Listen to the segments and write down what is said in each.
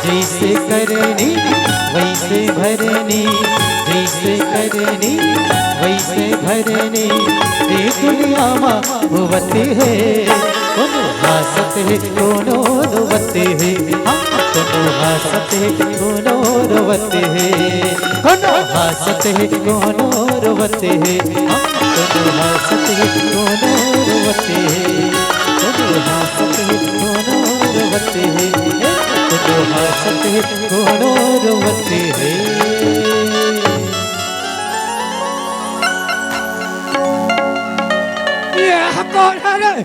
जैसे करनी वैसे भरनी, जैसे करनी वैसे भरनी, ये दुनिया माँ होवते है कोनो हासत है कोनो रोवते है, कोनो हासत है कोनो रोवते है, कोनो हासत है कोनो रोवते है, कोनो हासत है कोनो रोवते है, कोनो हासत है कोनो रोवते है, कोनो हासत है कोनो रोवते है। कौन है रे?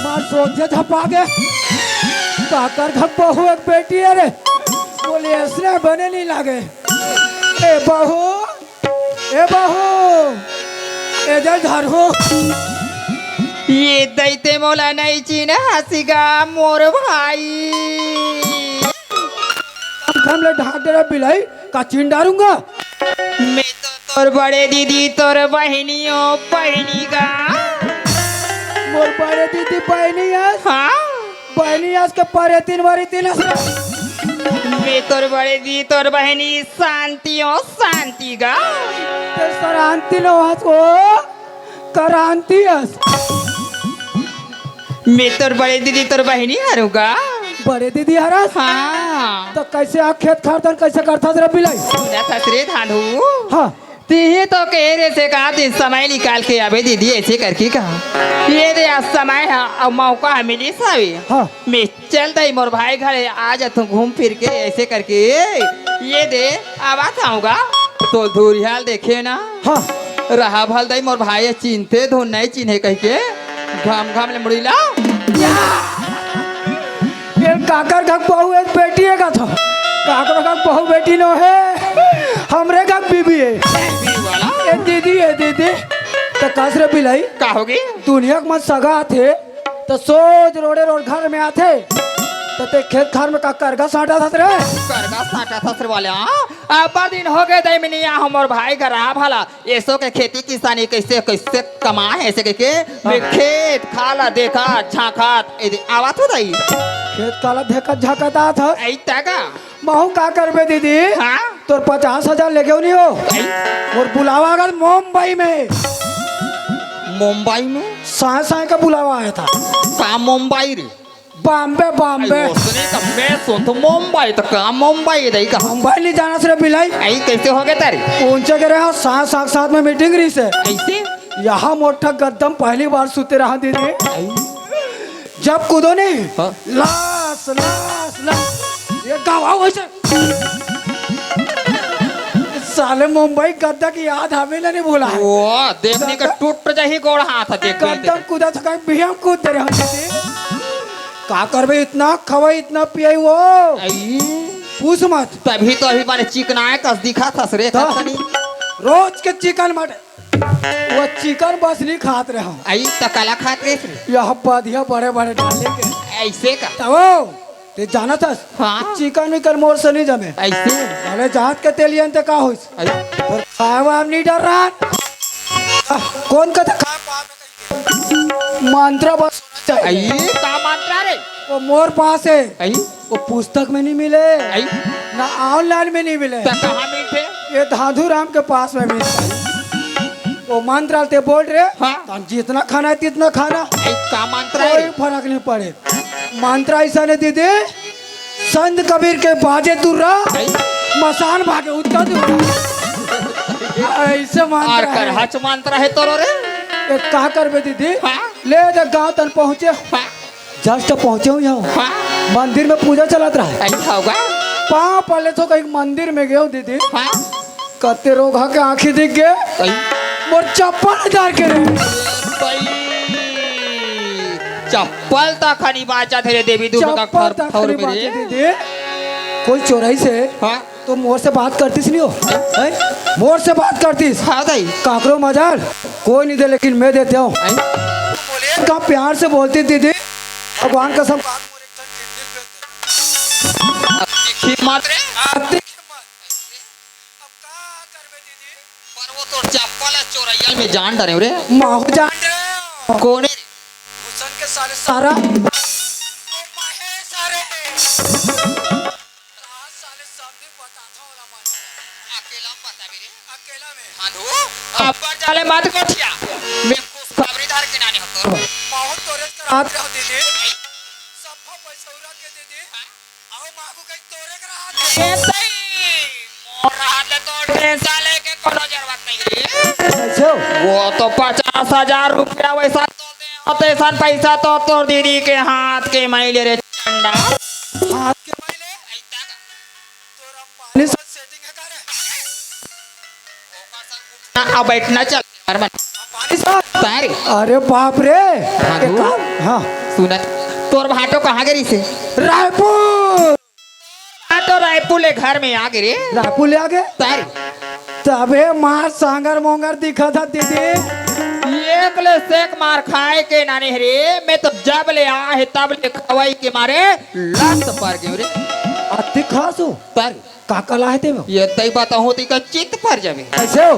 मार सोचे धपा के काकर घर बहू एक बेटी है रे, बोले ऐसे बने नहीं लागे। ए बहू, ए बहू, इधर धर हो। ये दैते मोला नहीं चीना हसीगा मोर भाई। हमले ढाक दे रहा बिलाई का चीन डालूंगा। मैं तो तोर बड़े दीदी तोर बहनियों बहनी का। मोर बड़े दीदी बहनी है। हाँ बहनी आज के पारे 3 बारी 3 मैं तोर बड़े दी तोर बहनी शांतियों शांति का। ते सरांती नो हस ओ करांती हस। मैं तोर बड़े दीदी तोर बहनी हारूंगा। बड़े दीदी हरस। हाँ तो कैसे आ खेत खारतन कैसे करता जरा बिलाई। सुना ससुरे धांधू। हाँ ती तो कह रहे से कहा दिन समय निकाल के आवे दीदी ऐसे करके कहा ये दे आज समय है और मौका मिली सावी। हाँ मैं चल दई मोर भाई घर आ जा तू घूम फिर के ऐसे करके ये दे आवाज आऊंगा तो धूरियाल देखे ना। हाँ रहा भल दई मोर भाई चिन्हते धुन नहीं चिन्हे कह के घाम घाम ले मुड़ीला। ये काकर का बहू एक बेटी है का था। काकर का बहू बेटी नो है हमरे का बीबी है। ये दीदी है दीदी तो कसरे बिलाई का होगी दुनिया के मत सगा थे तो सोच रोडे रोड घर में आते तो ते खेत खार में का करगा साटा था रे। करगा साटा ससुर वाले अब दिन हो गए दई मिनिया हमर भाई घर आ भला ऐसो के खेती किसानी कैसे कैसे कमा ऐसे के मैं खेत खाला देखा झाखात आवाज हो दई खेत काला देखा झकता था। ऐ तका महू का करबे दीदी। हाँ तोर 50,000 लेके नहीं हो और बुलावा गल मुंबई में। मुंबई में साय साय का बुलावा आया था। का मुंबई रे बॉम्बे बॉम्बे उसने का मैं सुन तो मुंबई तो का मुंबई दई का मुंबई नहीं जाना सिर्फ बिलाई। ऐ कैसे हो गए तारे ऊंचे के रहे साथ साथ साथ में मीटिंग रही से ऐसे यहाँ मोटा गद्दम पहली बार सुते रहा दीदी। जब कूदो नहीं लाश लाश लाश ये गवाह वैसे साले मुंबई गद्दा की याद हमें नहीं भूला है। वो देखने का टूट जाही गोड़ हाथ देख गद्दम कूदा था कहीं भी हम कूद रहे हैं दीदी। का करबे इतना खवाई इतना पियाई वो पूछ मत। तभी तो अभी मारे चिकनाए कस दिखा था रे रोज के चिकन मट वो चिकन बस नहीं खात रहे हम। आई तकला खात रे यह बधिया बड़े बड़े डालेंगे ऐसे का तब ते जाना था। हाँ चिकन विकन मोर से नहीं जमे ऐसे अरे जात के तेलियन ते का होइस और खावा हम नहीं डर रहा। कौन का खा मंत्र बस होना चाहिए। आई का मंत्र रे वो मोर पास है आई वो पुस्तक में नहीं मिले आई ना ऑनलाइन में नहीं मिले तो कहां मिलते ये धाधु राम के पास में मिलता है। वो मंत्र ते बोल रहे हाँ तो जितना खाना है तितना खाना आई का मंत्र कोई रे फर्क नहीं पड़े। मंत्र ऐसा ने दीदी संत कबीर के बाजे दूर आई मसान भागे उतना दूर ऐसे और मंत्र कर है। हच मंत्र है तोरो रे एक का करबे दीदी हाँ ले दे गांव तन पहुंचे हाँ जस्ट पहुंचे हूँ यहाँ हाँ मंदिर में पूजा चलत रहा है। आई होगा पाँव पहले तो कहीं मंदिर में गए दीदी हाँ कत्ते रोग के आँखी दिख गए आई मोर चप्पल हजार के रहे। चप्पल तक खनी बाचा थे देवी दूर का चप्पल घर तक ठौर खरी पे बातें दीदी कोई चोराई से हाँ तो मोर से बात करतीस नहीं हो हैं? मोर से बात करतीस हाँ दई काकरो मजाल कोई नहीं दे लेकिन मैं देता हूँ। आई का प्यार से बोलती दीदी भगवान कसम हिम्मत रे आती पर वो तो चप्पल चोरैया में जान डरे रे माहू जान रहे कौन है हुसन के सारे सारा साधु अब पर जाले मत कोठिया मैं कुछ खबरीदार के नानी हो तोर बहुत तोरे करात रहो दीदी सब पैसा उड़ा के दीदी आओ मागू कहीं तोरे करात ये सही मोर हाथ ले तो ढेंसा लेके कोनो जरूरत नहीं रे कैसे हो? वो तो 50,000 रुपया वैसा तो दे होते सन पैसा तो तोर दीदी के हाथ के मैले रे चंडा हाथ के मैले तोरा पानी से सेटिंग है करे ना अब बैठना चल अरमान पानी साथ तारी अरे बाप रे भागो। एक काम हाँ सुना तोर भाटो कहाँ गरी से रायपुर भाटो रायपुर ले घर में आ गिरे रायपुर ले आगे तारी तबे मार सांगर मोंगर दिखा था दीदी एक ले सेक मार खाए के नानी हरे मैं तो जब ले आ है तब ले खवाई के मारे लत पर गयो रे अति खास हो तारी का कला है तेरे ये तई बात होती का चित्त पर जावे कैसे हो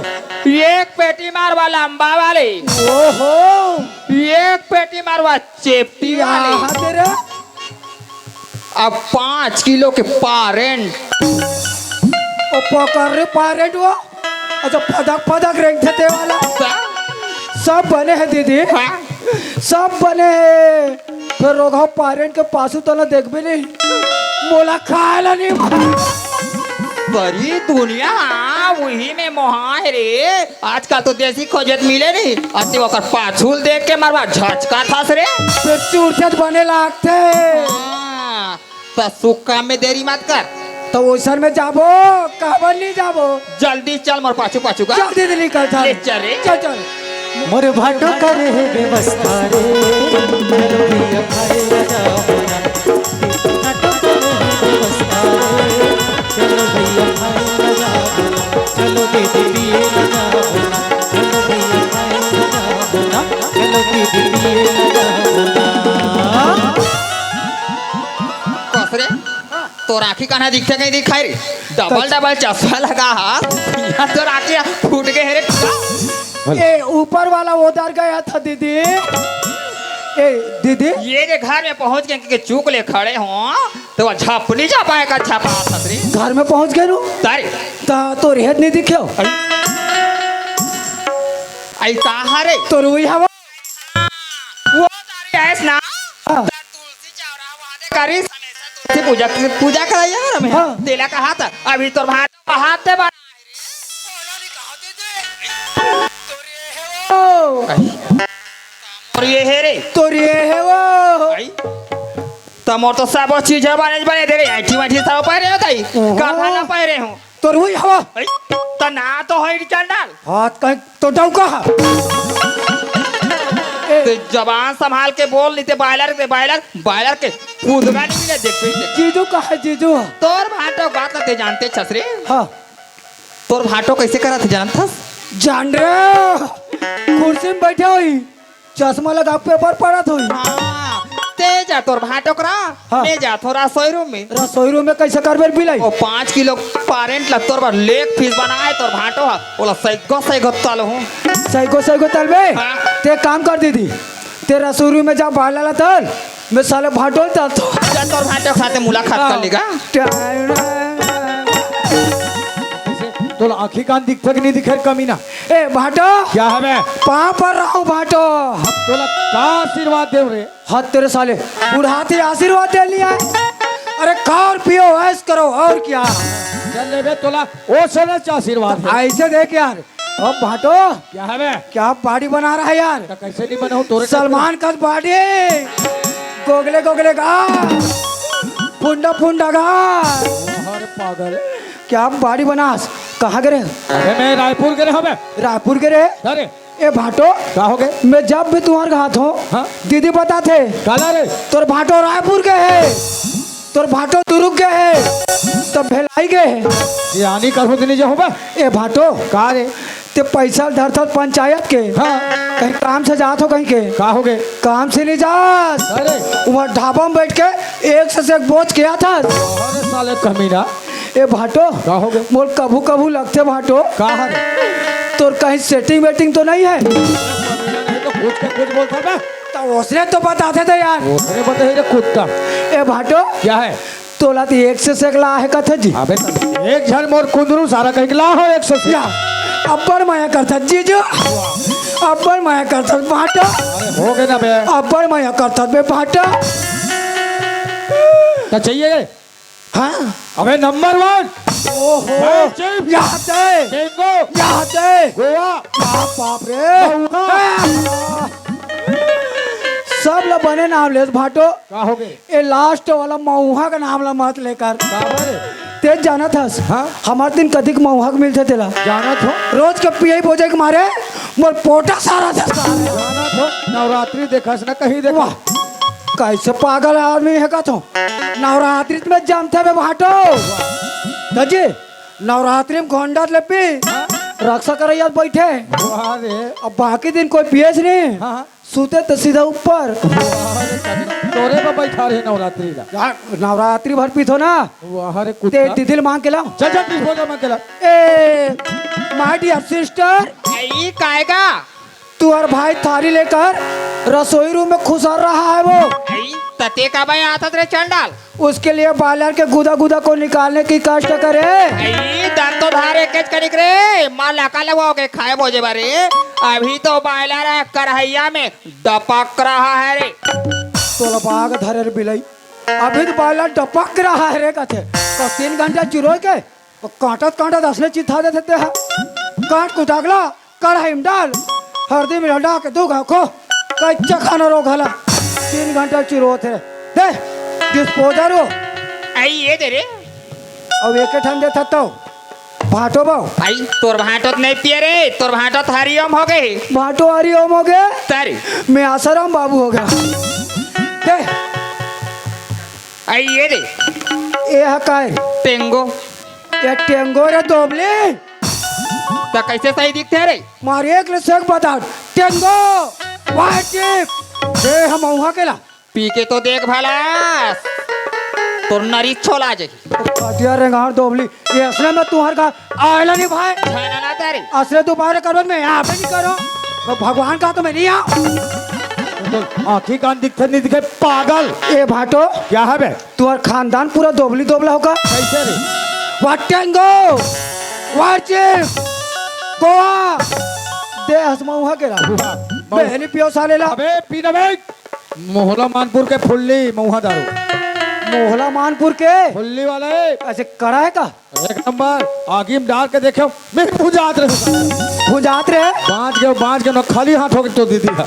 एक पेटी मार वाला अंबा वाले ओहो एक पेटी मारवा चेपटी वाले यहाँ तेरे अब 5 किलो के पारेंट ओ पकड़ रे पायरेट वो अच्छा पदक पदक रैंक थे ते वाला सब बने हैं दीदी सब बने हैं फिर रोगा पायरेट के पासू तो ना देख भी नहीं मोला खाएला नहीं बड़ी दुनिया वही में मोहा है रे आजकल तो देसी खोजत मिले नहीं अति वकर पाछूल देख के मरवा झचका था रे फिर चूरचट बने लागते तो सुक्का में देरी मत कर तो ओसन में जाबो काबर नहीं जाबो जल्दी चल मोर पाछू पाछू का जल्दी जल्दी निकल था ले चल रे चल चल मोर भाटो करे है व्यवस्था रे चलो भैया भाई राजा होना भाटो करे है व्यवस्था रे चलो भैया भाई राजा होना चलो दीदी पिए राजा होना चलो भैया भाई राजा होना चलो दीदी पिए राजा होना कसरे तो राखी कहाँ दिखते कहीं दिखाई रे डबल डबल चश्मा लगा हाथ या तो राखी फूट गए रे ए ऊपर वाला उधर गया था दीदी ए दीदी ये के घर में पहुंच गए कि चूक ले खड़े हो तो वह झपनी झपाए का छपा सतरी घर में पहुंच गए नु तारी ता तो रेहत नहीं दिखो ऐसा हरे तो रुई हवा वो तारी ऐस ना हाँ। तुलसी चौरा वहां दे करी तुलसी पूजा पूजा कराई यार हमें हाँ। तेला कहा था अभी तो हाथ ते बना और ये है रे तो रे है वो आई तमोर तो सब चीज बने दे रे ऐठी वठी सब पाए हो ताई काथा ना पाए रे हूं तो रुई हवा आई त ना तो होई चंडाल हाथ कहीं तो डौका ते जबान संभाल के बोल नहीं ते बायलर के कूदगा नहीं मिले देख जीजू कहा है जीजू तोर भाटो बात ते जानते छसरे हाँ तोर भाटो कैसे करा थे जानथस जान रहे कुर्सी में बैठे हुई चश्मा लगा पेपर पढ़ा हुई हां ते जा तोर भाटो करा हाँ। ले जा थोड़ा सोयरूम में रसोई रूम में कैसे करबे बिलाई ओ 5 किलो पारेंट ला तोर बार लेग फीस बनाए तोर भाटो हा ओला सैगो तल हूं सही तलबे हाँ। ते काम कर दीदी ते रसोई रूम में जा बाहर लाला तल मैं साले भाटो चल तो जा तोर भाटो के साथ मुलाकात कर लेगा तो आँखी कान दिखते कि नहीं दिखे कमीना ए भाटो क्या है मैं पाँव पर रहो भाटो तोला का आशीर्वाद देव रे हाथ तेरे साले बुढ़ाते आशीर्वाद दे लिया है अरे खाओ और पियो ऐश करो और क्या चल बे तोला ओ सोना आशीर्वाद है ऐसे देख यार अब भाटो क्या है मैं क्या बॉडी बना रहा है यार तो कैसे नहीं बना हूं तोरे सलमान का बॉडी गोगले गोगले गा फुंडा फुंडा गा अरे पागल क्या बॉडी बनास कहाँ गए अरे मैं रायपुर गए हमें रायपुर गए अरे ए भाटो क्या हो गए मैं जब भी तुम्हारे हाथ हो हाँ? दीदी बताते काला रे तोर भाटो रायपुर गए है तोर भाटो दुरुक गए है तो भेलाई गए है ये आनी कर हो नहीं जाऊं बे ए भाटो का रे ते पैसा धरता पंचायत के हाँ कहीं काम से जात हो कहीं के का हो गए काम से नहीं जात अरे वहाँ ढाबा में बैठ के एक से एक बोझ किया था अरे साले कमीना ए भाटो का हो गए मोल कभू कभू लगते भाटो का है तोर कहीं सेटिंग वेटिंग तो नहीं है नहीं तो कुछ बोलता बे तो उसने तो बताते थे यार उसने बताया रे कुत्ता ए भाटो क्या है तोला तो एक से एक ला है कथे जी अबे एक झन मोर कुंदरू सारा कहीं ला हो 100 या अब्बड़ माया करता जीजू अब्बड़ माया करता भाटो अरे हो गए ना बे अब्बड़ माया करता बे भाटो क्या चाहिए हाँ अबे नंबर 1 ओहो चिप यहाँ दे टेंगो यहाँ दे गोवा बाप रे सब लोग बने नाम ले भाटो क्या हो गए ये लास्ट वाला मऊहा का नाम ला मत लेकर काबर तेज जाना था हाँ? हमारे दिन कदिक मऊहा के मिलते तेला जाना थो रोज के पियाई बोझे के मारे मोर पोटा सारा था जाना थो नवरात्रि देखा ना कहीं देखा वाह कैसे पागल आदमी है का तो नवरात्रि में जमते बे भाटो दजी नवरात्रि में घोंडा लेपी रक्षा कर बैठे वाह रे अब बाकी दिन कोई पियस नहीं हाँ सूते तो सीधा ऊपर तोरे पे बैठा रहे नवरात्रि ला यार नवरात्रि भर पीथो ना वाह रे ते कुत्ता तिथिल मांग के लाओ चल चल डिस्पोजल में केला ए माय डियर सिस्टर ये काएगा तू और भाई थारी लेकर रसोई रूम में खुसर रहा है वो तते का भाई आता तेरे चंडाल उसके लिए बालर के गुदा गुदा को निकालने की कष्ट करे दंतो धारे केच कनिक रे माल लका लगवाओगे खाए बोझे बारे अभी तो बायलर है करहैया में डपक रहा है रे तो बाग धरे रे बिलई अभी तो बालर डपक रहा है रे कथे तो 3 घंटा चुरो के कांटत कांटत असले चिथा देते हैं काट कुटागला कढ़ाई में डाल हल्दी में डाल के दो खो कच्चा खाना रो घला 3 घंटा चुरो थे दे डिस्पोजर हो आई ये दे रे अब एक ठंडे था तो भाटो बाओ भाई तोर भाटोत नहीं पिए रे तोर भाटोत हरिओम हो गई भाटो हरी ओम हो गए तारी मैं आसाराम बाबू हो गया दे आई ये दे ये हकाय टेंगो ये टेंगो रे दोबले तो कैसे सही दिखते रे मारे एक लसक बता टेंगो वाटिप दे हम वहां केला पी के तो देख भला तोर नरी छोला जे काटिया रे गार दोबली ये असले में तुहर का आयला नहीं भाई छाना ना तारी असले दोबारा करो मैं यहाँ पे नहीं करो तो भगवान का तो मैं नहीं आऊं आँखी कान दिखते नहीं दिखे पागल ए भाटो क्या है बे तुहर खानदान पूरा दोबली दोबला होगा कैसे रे वाटेंगो वाचिप गोवा दे हसमा वहां केला बहनी पियो साले ला अबे पीना बे मोहला मानपुर के फुल्ली मऊहा दारू मोहला मानपुर के फुल्ली वाले ऐसे कड़ा है का एक नंबर आगे में डाल के देखो मैं बुझात रहे भुजात रे बांच के न खाली हाथ होके तो दीदी था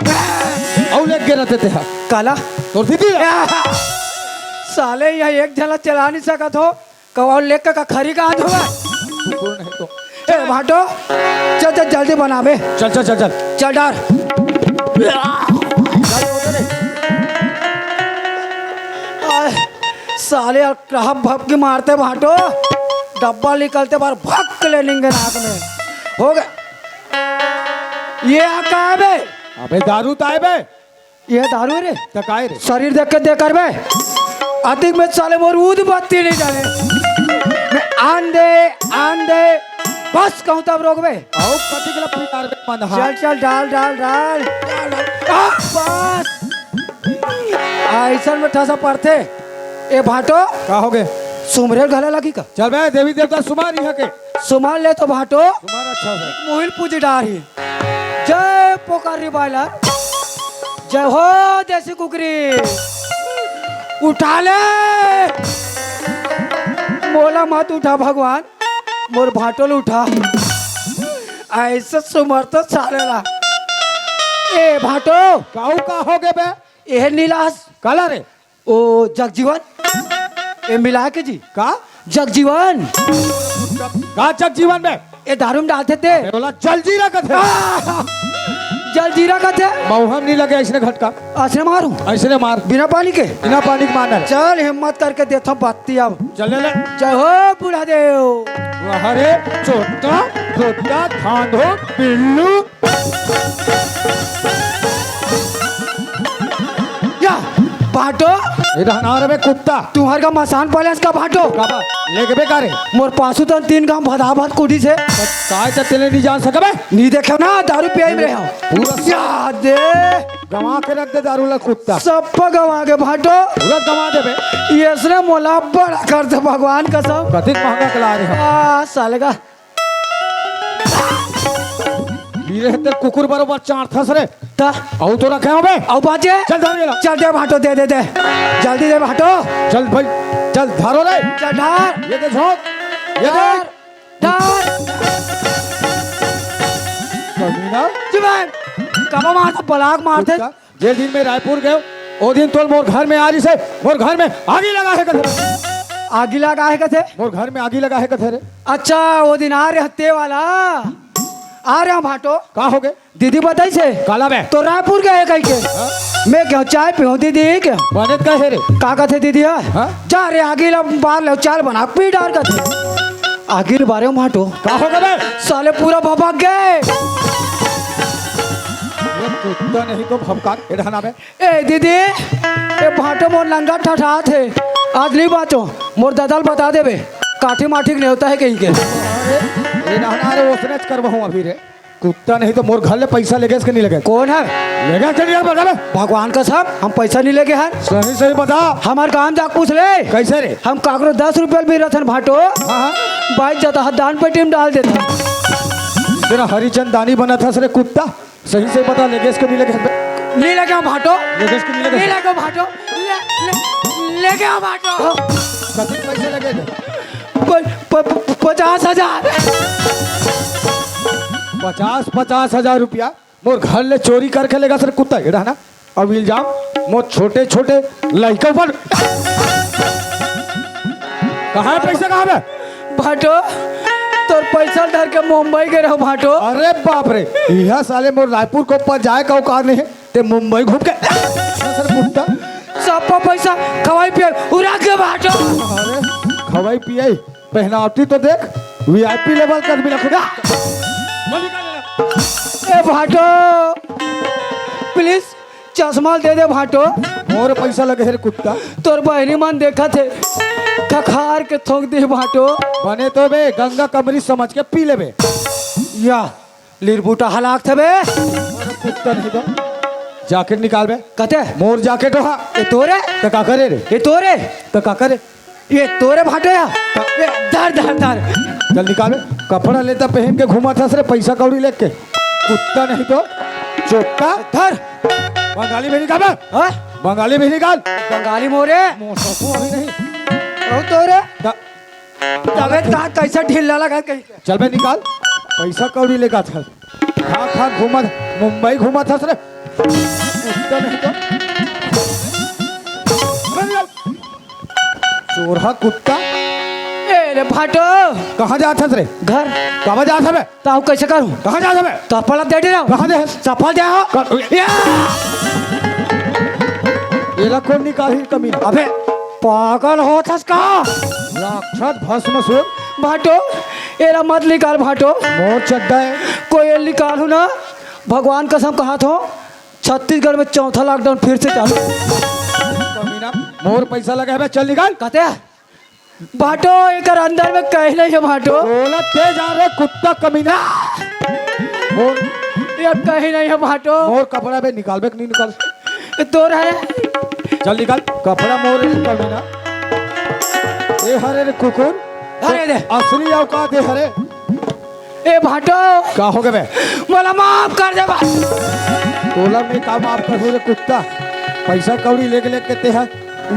और लेके रहते थे काला तो दीदी साले यहाँ एक झला चला नहीं सकत हो कवा लेकर का खरी का हाथ होगा नहीं तो ए भाटो चल चल जल्दी बनावे चल चल चल चल चल डार साले हम भपकी मारते भाटो डब्बा निकलते बार भक ले लेंगे नाक में हो गए ये आका है बे अबे दारू ताए बे ये दारू रे तकाए रे शरीर देख के देकर बे अधिक में साले मोर ऊद बत्ती नहीं जाने मैं आन दे बस कहूँ तब रोक बे आओ कति के लिए तार बे मन चल चल डाल डाल डाल बस ऐसा में ठसा पड़ते ए भाटो का हो गए सुमरेल गले लगी का चल बे देवी देवता सुमारी है के सुमान ले तो भाटो सुमार अच्छा है मोहिल पूजी डारी जय पोकारी बायलर जय हो देसी कुकरी उठा ले मोला मत उठा भगवान मोर भाटोल उठा ऐसा सुमर तो चालेला ए भाटो काऊ का हो गए बे ए नीलास काला रे ओ जगजीवन ए मिला के जी का जगजीवन का जग जीवन में ए दारू में डालते थे मैं बोला जल जीरा का थे जल जीरा का थे मऊहम नहीं लगे ऐसे घटका ऐसे मारूं ऐसे मार बिना पानी के बिना पानी के मारना चल हिम्मत करके देता बत्ती अब चल ले जय हो बुढ़ा देव हरे चोटा चोटा धांधो पिल्लू या भाटो रहना रे कुत्ता तुम्हार का मसान पैलेस का भाटो काबा लेके बेकारे मोर पासू तो 3 गांव भदा भद कुड़ी से काय त तेले नहीं जान सकबे नहीं देखे ना दारू पियाई में रहो पूरा याद दे गवा के रख दे दारू ला कुत्ता सब गवा के भाटो पूरा गवा दे बे ये इसने मोला बड़ा कर दे भगवान कसम कथिक महंगा कला रे साले का ई रहे तेरे कुकुर बरोबर चाट थस रे ता औ तो रखे हो बे अब बाजे चल धर गेला चल दे भाटो दे दे दे जल्दी दे भाटो चल भाई चल धारो रे चल ढार ये दे झोंक ये ढार दे ढार कमीना जीवन कब मारता पलाक मारते कुत्ता, जे दिन में रायपुर गए ओ दिन तोल मोर घर में आ रही से मोर घर में आगी लगा है कथे आगी लगा है कथे मोर घर में आगी लगा है कथे रे अच्छा वो दिन आ रहे हत्ते वाला आ रहे भाटो का हो गए दीदी बताई से काला बे तो रायपुर गए कहीं के मैं क्यों चाय पीऊं दीदी के बनेत का है रे का कथे दीदी है हाँ? जा रे आगी ला बार ले चाय बना पी डाल कथे आगी बारे भाटो का हो गए बे साले पूरा भभक गए ये कुत्ता नहीं तो भमकार एढ़ाना बे ए दीदी ए भाटो मोर लंगा ठठा थे आज ली बातो मोर ददल बता देबे काठी माठी नहीं होता है कहीं के एढ़ाना रे ओसने करबहू अभी रे कुत्ता नहीं तो मोर घर ले पैसा लेगे इसके नहीं लगे कौन है लेगा के नहीं बता बे भगवान का सब हम पैसा नहीं लेके हैं सही सही बता हमार काम जाक पूछ ले कैसे रे हम काकरो 10 रुपये भी रथन भाटो हाँ बाइक जाता है दान पेटी में डाल देता तेरा हरिचंद दानी बना था सरे कुत्ता सही से बता लेगे इसके नहीं लगे नहीं लगे हम भाटो लेगे इसके नहीं नहीं लगे लगे भाटो लेके हम भाटो कति पैसे लगे थे 50,000 50,000 रुपया मोर घर ले चोरी करके लेगा सर कुत्ता एड़ा ना अब इल्जाम मोर छोटे छोटे लड़कों पर कहाँ है पैसा कहाँ है भाटो तोर पैसा धर के मुंबई के रहो भाटो अरे बाप रे यह साले मोर रायपुर को पर जाए का औकात नहीं है ते मुंबई घूम के सर कुत्ता सब पैसा खवाई पिए उड़ा के भाटो अरे खवाई पियाई पहनावटी तो देख वीआईपी लेवल का आदमी रखोगा ए भाटो प्लीज चश्मा दे दे भाटो मोर पैसा लगे है रे कुत्ता तोर बहनी मन देखा थे खखार के थोक दे भाटो बने तो बे गंगा कमरी समझ के पी लेबे या लिरबूटा हलाक थे बे मोर कुत्ता नहीं तो जैकेट निकाल बे कते मोर जैकेट हो ये तोरे तो का करे रे ये तोरे तो का करे ये तोरे भाटो या ये धर धर धर चल निकाल बे कपड़ा लेता पहन के घुमा था सरे पैसा कौड़ी लेके कुत्ता नहीं तो चोट्टा धर बंगाली में निकाल बे हाँ? बंगाली में निकाल बंगाली मोरे मोसो अभी नहीं ओ तोरे दा- तबे ता कैसा ढीला लगा कहीं के चल बे निकाल पैसा कौड़ी लेगा था खा खा घुमा मुंबई घुमा था सरे कुत्ता नहीं तो अबे निकाल। चोरहा कुत्ता ए रे भाटो कहाँ जाता रे घर कहाँ जाता बे ताऊ कैसे करूं कहाँ जाता बे चप्पल दे दे कहाँ दे चप्पल दे हो ये कौन निकाली कमी अबे पागल हो थस का राक्षस भस्म सुर भाटो एरा मत निकाल भाटो मोर चड्डा है कोई निकालू ना भगवान कसम कहा था छत्तीसगढ़ में चौथा लॉकडाउन फिर से चालू कमीना मोर पैसा लगा है बे चल निकाल कहते हैं भाटो एक अंदर में कहीं नहीं है भाटो बोला तेज आ रहे कुत्ता कमीना मोर ये कहीं नहीं है भाटो मोर कपड़ा बे निकाल बे कि नहीं निकाल ये तोर है चल निकाल कपड़ा मोर है कमीना ए हरे रे कुकुर अरे दे असली औकात है हरे ए भाटो का हो गए बे मला माफ कर दे बा तोला में काम आप कर रे कुत्ता पैसा कौड़ी लेके लेके ते है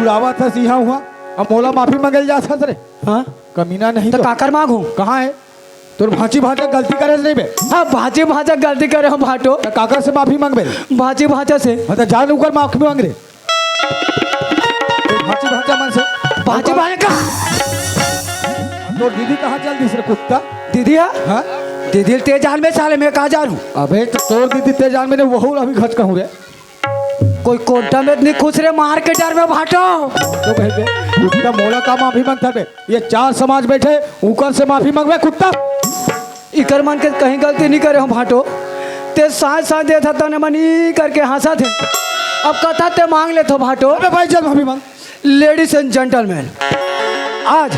उड़ावा था सिहा हुआ अब मोला माफी मांगल जा था रे हाँ कमीना नहीं तो तो काकर मांगू कहाँ है तोर भांची भांचा गलती करे नहीं बे हाँ भाजी भाजा गलती करे हो भाटो तो काकर से माफी मांग बे भाजी भाजा से हाँ तो जान ऊपर माफी मांग रे तो भांची भांचा मन से भाजी भाजा का तो दीदी कहाँ चल दी सर कुत्ता दीदी है हाँ दीदी तेज जान में साले मैं कहा जा रहा हूँ अबे तो तोर दीदी ते जान मैंने वहू अभी खच कहूँ रे कोई कोटा में इतनी खुश रे मार के डर में भाटो तो कह बे कुत्ता मोला का माफी मांगता बे ये चार समाज बैठे ऊकर से माफी मांगवे कुत्ता इकर मन के कहीं गलती नहीं करे हम भाटो ते साथ साथ दे था तने मनी करके हंसा थे अब कथा ते मांग ले तो भाटो अबे भाई चल माफी मांग लेडीज एंड जेंटलमैन आज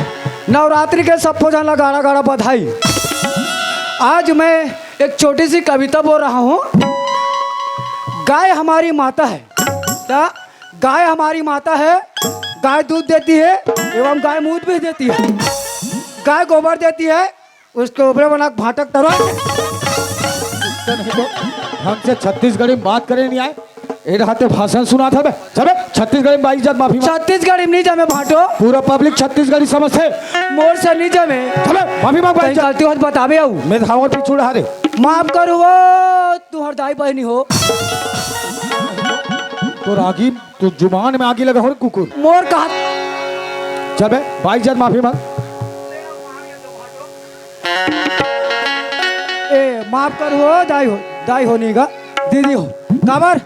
नवरात्रि के सबको जाना गाड़ा गाड़ा बधाई। आज मैं एक छोटी सी कविता बोल रहा हूँ। गाय हमारी माता है, गाय हमारी माता है, गाय दूध देती है एवं गाय मूत भी देती है, गाय गोबर देती है, उसके ऊपर बना भाटक तरह तो नहीं तो हमसे छत्तीसगढ़ी में बात करे नहीं आए ए रहते भाषण सुना था बे चले छत्तीसगढ़ी में बाइज्जत माफी मांग। छत्तीसगढ़ी में नहीं जमे भाटो, पूरा पब्लिक छत्तीसगढ़ी समझते मोर से नहीं जमे। चले माफी मांग कहीं बाइज्जत। गलती हो तो बतावे आऊ। मैं धावर पीछू रहा रे माफ करो वो तू हरदाई बहनी हो। तो रागी तो जुबान में आगी लगा हो रे कुकुर। मोर कहा चल बे बाइज्जत माफी मांग। ए माफ कर हो दाई हो नहीं गा दीदी हो काबर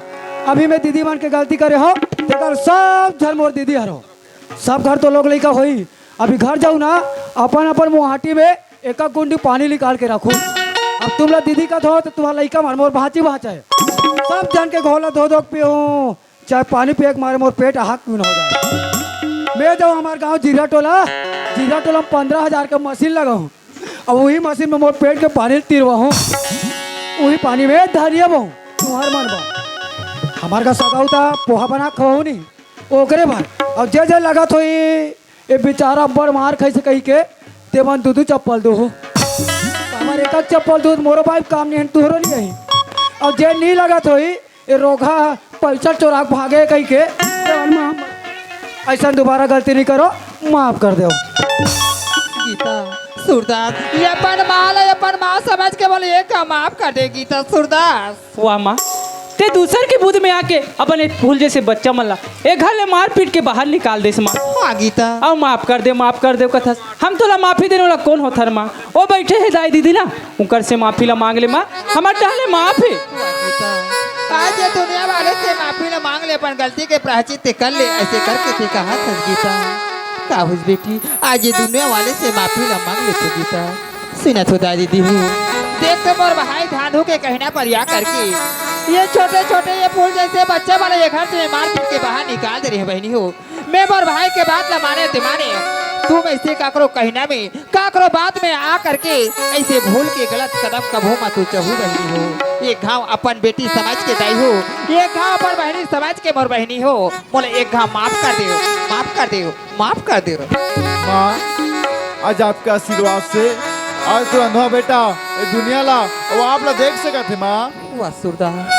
अभी मैं दीदी मान के गलती करे हो तेकर सब घर मोर दीदी हरो सब घर तो लोग लइका होई। अभी घर जाऊ ना अपन अपन मुहाटी में एक कुंडी पानी निकाल के रखू। अब तुम लोग दीदी का धो तो तुम्हारा लइका मार मोर भाची भाचा है सब जन के घोला धो धो पियो चाहे पानी पिए के मारे मोर पेट हाथ क्यों ना हो जाए। मैं जाऊँ हमारे गाँव जीरा टोला में 15,000 का मशीन लगा हूँ। अब वही मशीन में मोर पेट के पानी तिरवा हूँ वही पानी में धरिया बहु तुम्हार मन बा हमार का सगाऊ था पोहा बना खाऊ नहीं ओकरे भाई और जे लगा तो ये बेचारा बड़ मार कैसे कही के ते मन दूध चप्पल दो हो हमारे एक चप्पल दूध मोरो भाई काम नहीं तुहरो नहीं है और जे नहीं लगा तो ये रोगा पैसा चोरा के भागे कही के ऐसा दोबारा गलती नहीं करो माफ कर दो। गीता सूरदास ये अपन माँ समझ के बोले ये का माफ कर दे गीता सूरदास। वाह माँ ते दूसर के बुद्ध में आके अपन एक फूल जैसे बच्चा मल्ला एक घर ले मार पीट के बाहर निकाल दे माँ। हाँ गीता आओ माफ कर दे कथा हम तोला माफी देने वाला कौन होथर माँ ओ बैठे है दाई दीदी ना उनकर से माफी ला मांग ले माँ हमार डाले माफी। गीता आज ये दुनिया वाले से माफी न मांग ले अपन गलती के प्रायश्चित कर ले ऐसे करके ते कहा था गीता का हुई बेटी आज ये दुनिया वाले से माफी न मांग ले तो गीता सुना तो दादी दीदी हूँ देख तो मोर भाई धांधू के कहना पर या करके ये छोटे छोटे ये फूल जैसे बच्चे वाले ये घर से मार पीट के बाहर निकाल दे रहे बहनी हो। मैं मोर भाई के बात ला माने ते माने तुम ऐसे काकरो कहना में काकरो बात में आ करके ऐसे भूल के गलत कदम कभू मत चहू बहनी हो। ये घाव अपन बेटी समझ के दाई हो ये घाव अपन बहनी समझ के मोर बहनी हो बोले एक घाव माफ कर दे माफ कर दे माफ कर दे। माँ आज आपके आशीर्वाद से आज तो अंधा बेटा ये दुनिया ला वो आप ला देख सका थे माँ। वाह सूरदास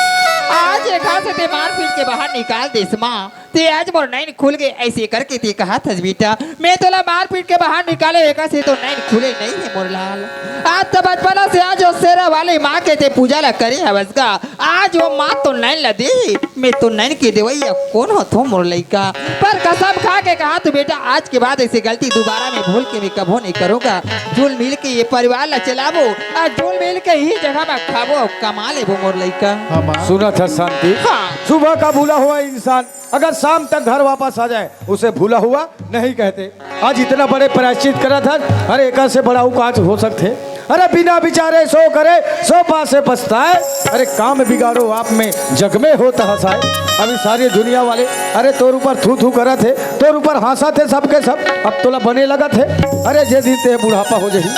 आज ये घर से ते मार पीट के बाहर निकाल देस माँ ते आज मोर नैन खुल गए ऐसे करके ते कहा था बेटा मैं तोला मार पीट के बाहर निकाले एक से तो नैन खुले नहीं है मोर लाल। आज तो बचपना से आज वो शेरा वाली माँ के ते पूजा ला करे हवस का आज वो माँ तो नैन ला दे मैं तो नैन के देवैया कौन हो तो मोर लइका पर कसम खा के कहा तो बेटा आज के बाद ऐसी गलती दोबारा में भूल के मैं कभो नहीं करूँगा। जुल मिल के ये परिवार ला चलाबो और जुल मिल के ही जगह में खाबो कमा लेबो मोर लइका। हाँ माँ सुना था शांति हाँ सुबह का भूला हुआ इंसान अगर शाम तक घर वापस आ जाए उसे भूला हुआ नहीं कहते। आज इतना बड़े प्रायश्चित करा था हर एक से बड़ा काज हो सकते। अरे बिना विचारे सो करे सो पासे पछताए अरे काम बिगाड़ो आप में जग में होता हंसाए। अभी सारी दुनिया वाले अरे तोर ऊपर थू थू करा थे तोर ऊपर हंसा थे सबके सब अब तोला बने लगा थे। अरे जे दिन ते बुढ़ापा हो जाही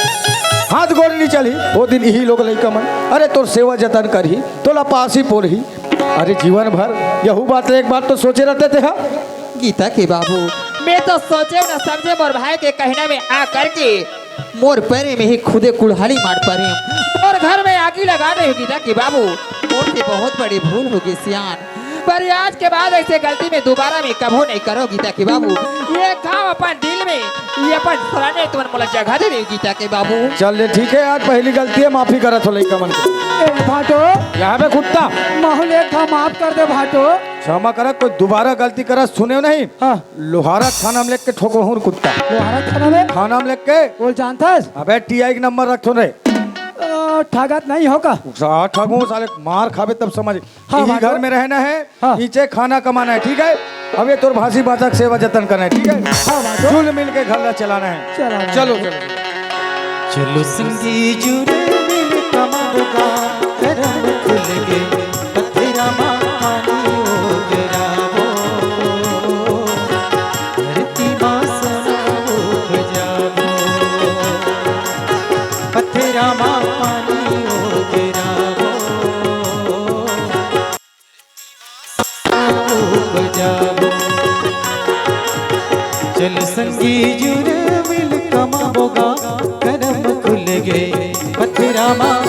हाथ गोड़ नहीं चली वो दिन यही लोग लइका मन अरे तोर सेवा जतन करही तोला पासी पोरही अरे जीवन भर यहू बात एक बात तो सोचे रहते थे। हाँ गीता के बाबू मैं तो सोचे न समझे मोर भाई के कहने में आ करके मोर पैरे में ही खुदे कुल्हाड़ी मार पड़े और घर में आगी लगा रहे हो गीता के बाबू मोर से बहुत बड़ी भूल होगी सियान पर आज के बाद ऐसे गलती में दोबारा में कभो नहीं करो गीता के बाबू। ये काम अपन दिल में ये अपन सराने तुम मोला जगह दे रहे गीता के बाबू। चल ले ठीक है आज पहली गलती है माफी करत हो लइका मन के। भाटो यहाँ पे कुत्ता माहौल एक था माफ कर दे भाटो। क्षमा करा कोई दोबारा गलती करा सुने नहीं। हाँ लोहारा थाना में लेके के ठोको हूँ कुत्ता लोहारा थाना में थाना में लेके के बोल जानता है अबे टीआई का नंबर रखो रे ठगत नहीं होगा ठगू साले मार खावे तब समझ। हाँ, यही भाटो। घर में रहना है हाँ। नीचे खाना कमाना है ठीक है। अब ये तोर भाषी भाषा का सेवा जतन करना है ठीक है। हाँ, भाटो। जुल मिल के घर ला चलाना है चलाना है। चलो चलो चलो संगी जुड़े मिल कमरगा करम खुल गे पथरा मानी हो गरावो धरती माँ सोना हो जावो पथरा माँ पानी हो गरावो हो जावो चल संगी जुड़े मिल कमाबोगा करम खुल गए पथरा माँ